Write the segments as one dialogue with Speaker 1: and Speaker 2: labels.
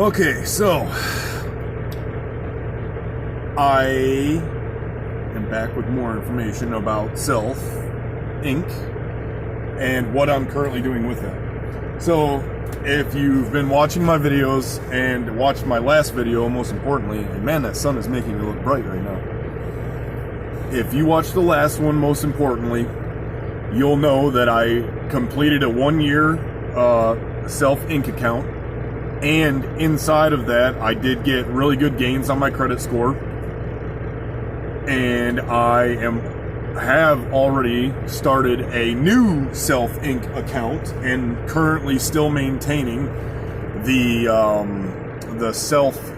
Speaker 1: Okay, so I am back with more information about Self Inc. and what I'm currently doing with it. So, if you've been watching my videos and watched my last video, most importantly, and man, that sun is making me look bright right now. If you watched the last one, most importantly, you'll know that I completed a 1-year Self Inc. account. And inside of that, I did get really good gains on my credit score. And I have already started a new Self Inc. account and currently still maintaining the Self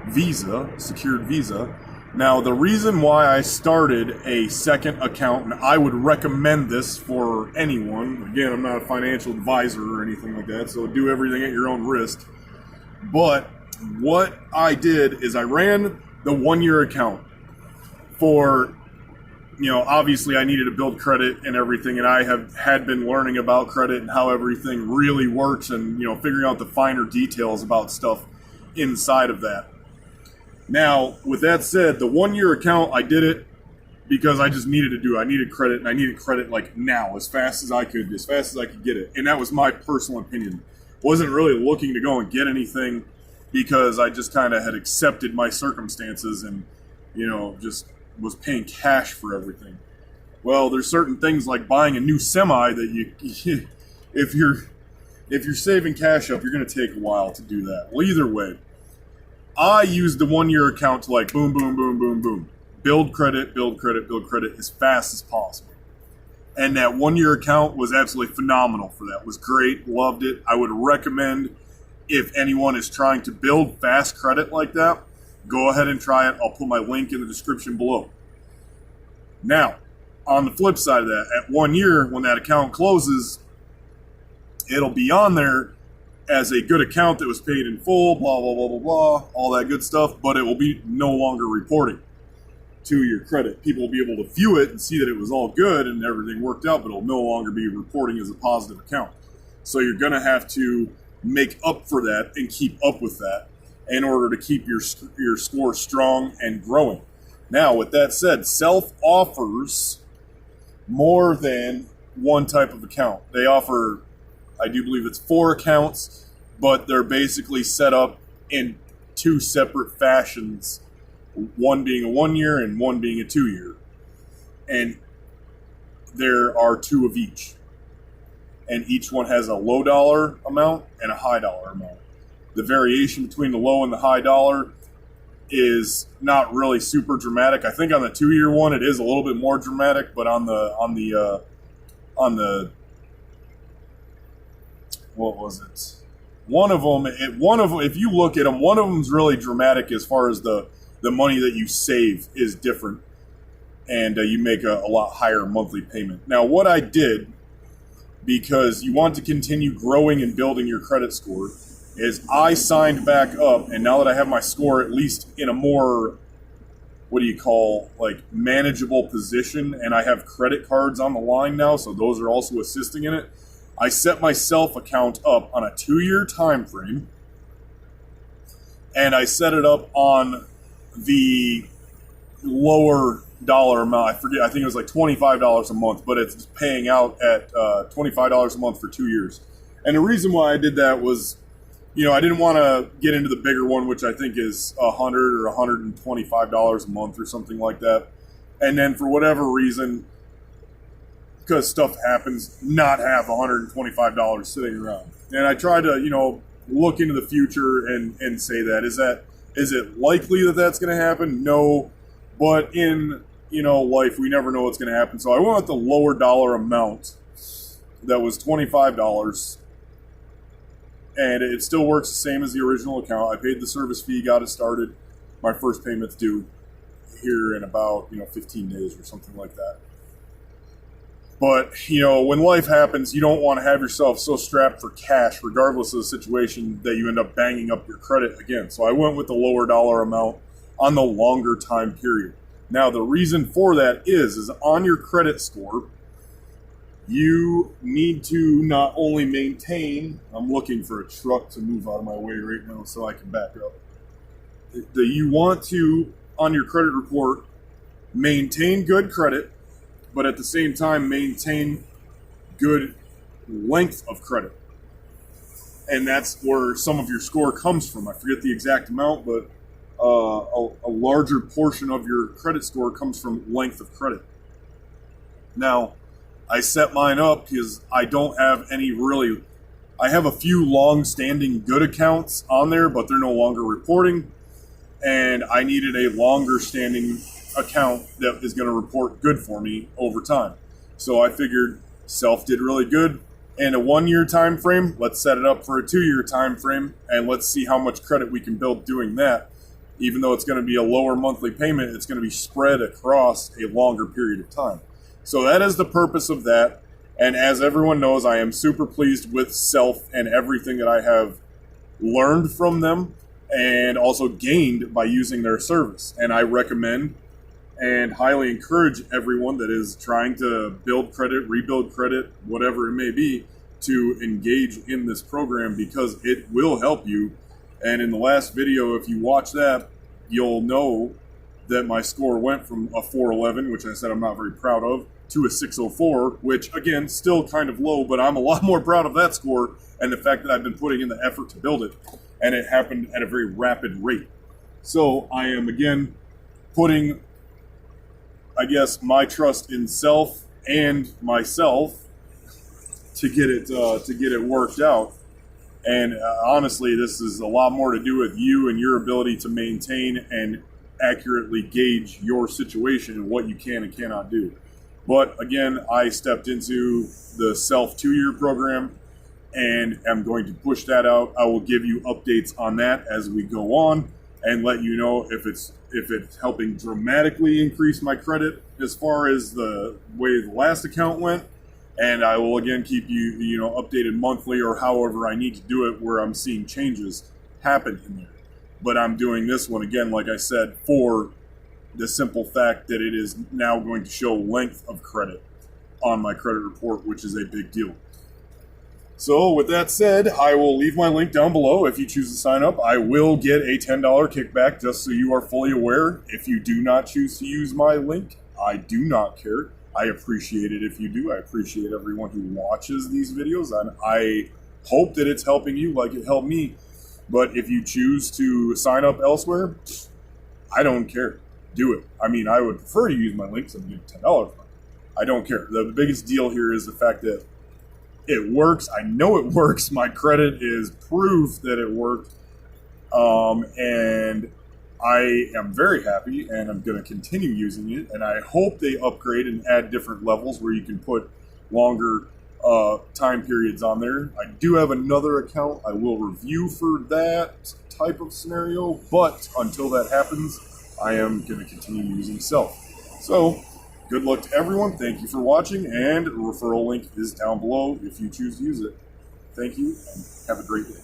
Speaker 1: Visa, secured Visa. Now, the reason why I started a second account, and I would recommend this for anyone, again, I'm not a financial advisor or anything like that, so do everything at your own risk. But what I did is I ran the 1-year account for, obviously I needed to build credit and everything, and I had been learning about credit and how everything really works and, figuring out the finer details about stuff inside of that. Now, with that said, the 1-year account, I did it because I just needed to do it. I needed credit, and I needed credit like now, as fast as I could get it. And that was my personal opinion. Wasn't really looking to go and get anything because I just kind of had accepted my circumstances and, just was paying cash for everything. Well, there's certain things like buying a new semi that you if you're saving cash up, you're going to take a while to do that. Well, either way, I used the 1-year account to boom, boom, boom, boom, boom. Build credit as fast as possible. And that 1-year account was absolutely phenomenal for that. It was great, loved it. I would recommend if anyone is trying to build fast credit like that, go ahead and try it. I'll put my link in the description below. Now, on the flip side of that, at 1 year, when that account closes, it'll be on there as a good account that was paid in full, blah, blah, blah, blah, blah, all that good stuff, but it will be no longer reporting to your credit. People will be able to view it and see that it was all good and everything worked out, but it'll no longer be reporting as a positive account. So you're going to have to make up for that and keep up with that in order to keep your score strong and growing. Now, with that said, Self offers more than one type of account. They offer, I do believe it's 4 accounts, but they're basically set up in 2 separate fashions, one being a 1-year and one being a 2-year. And there are 2 of each. And each one has a low dollar amount and a high dollar amount. The variation between the low and the high dollar is not really super dramatic. I think on the 2-year one it is a little bit more dramatic, but on the what was it? One of them, if you look at them, one of them's really dramatic as far as the money that you save is different, and you make a lot higher monthly payment. Now, what I did, because you want to continue growing and building your credit score, is I signed back up, and now that I have my score at least in a more, manageable position, and I have credit cards on the line now, so those are also assisting in it. I set my Self account up on a 2-year time frame, and I set it up on the lower dollar amount. I forget, I think it was like $25 a month, but it's paying out at $25 a month for 2 years. And the reason why I did that was, I didn't want to get into the bigger one, which I think is $100 or $125 a month or something like that. And then for whatever reason, because stuff happens, not have $125 sitting around. And I try to, look into the future and say that. Is it likely that that's going to happen? No. But in, life, we never know what's going to happen. So I went with the lower dollar amount that was $25. And it still works the same as the original account. I paid the service fee, got it started. My first payment's due here in about, 15 days or something like that. But, when life happens, you don't want to have yourself so strapped for cash, regardless of the situation, that you end up banging up your credit again. So I went with the lower dollar amount on the longer time period. Now, the reason for that is on your credit score, you need to not only maintain, I'm looking for a truck to move out of my way right now so I can back up. You want to, on your credit report, maintain good credit, but at the same time maintain good length of credit. And that's where some of your score comes from. I forget the exact amount, but a larger portion of your credit score comes from length of credit. Now, I set mine up because I don't have any really. I have a few long-standing good accounts on there, but they're no longer reporting. And I needed a longer-standing account that is going to report good for me over time. So I figured Self did really good. In a 1-year time frame, let's set it up for a 2-year time frame, and let's see how much credit we can build doing that. Even though it's going to be a lower monthly payment, it's going to be spread across a longer period of time. So that is the purpose of that. And as everyone knows, I am super pleased with Self and everything that I have learned from them and also gained by using their service. And I recommend and highly encourage everyone that is trying to build credit, rebuild credit, whatever it may be, to engage in this program because it will help you. And in the last video, if you watch that, you'll know that my score went from a 411, which I said I'm not very proud of, to a 604, which again, still kind of low, but I'm a lot more proud of that score and the fact that I've been putting in the effort to build it. And it happened at a very rapid rate. So I am again putting, I guess, my trust in Self and myself to get it worked out. And honestly, this is a lot more to do with you and your ability to maintain and accurately gauge your situation and what you can and cannot do. But again, I stepped into the Self 2-year program and am going to push that out. I will give you updates on that as we go on and let you know if it's helping dramatically increase my credit as far as the way the last account went. And I will again keep you updated monthly or however I need to do it where I'm seeing changes happen in there. But I'm doing this one again, like I said, for the simple fact that it is now going to show length of credit on my credit report, which is a big deal. So with that said, I will leave my link down below. If you choose to sign up, I will get a $10 kickback, just so you are fully aware. If you do not choose to use my link, I do not care. I appreciate it if you do. I appreciate everyone who watches these videos, and I hope that it's helping you like it helped me. But if you choose to sign up elsewhere, I don't care. Do it. I mean, I would prefer to use my link so I can get $10 from it. I don't care. The biggest deal here is the fact that it works. I know it works. My credit is proof that it worked. And I am very happy, and I'm going to continue using it. And I hope they upgrade and add different levels where you can put longer time periods on there. I do have another account I will review for that type of scenario. But until that happens, I am going to continue using Self. So good luck to everyone. Thank you for watching, and the referral link is down below if you choose to use it. Thank you, and have a great day.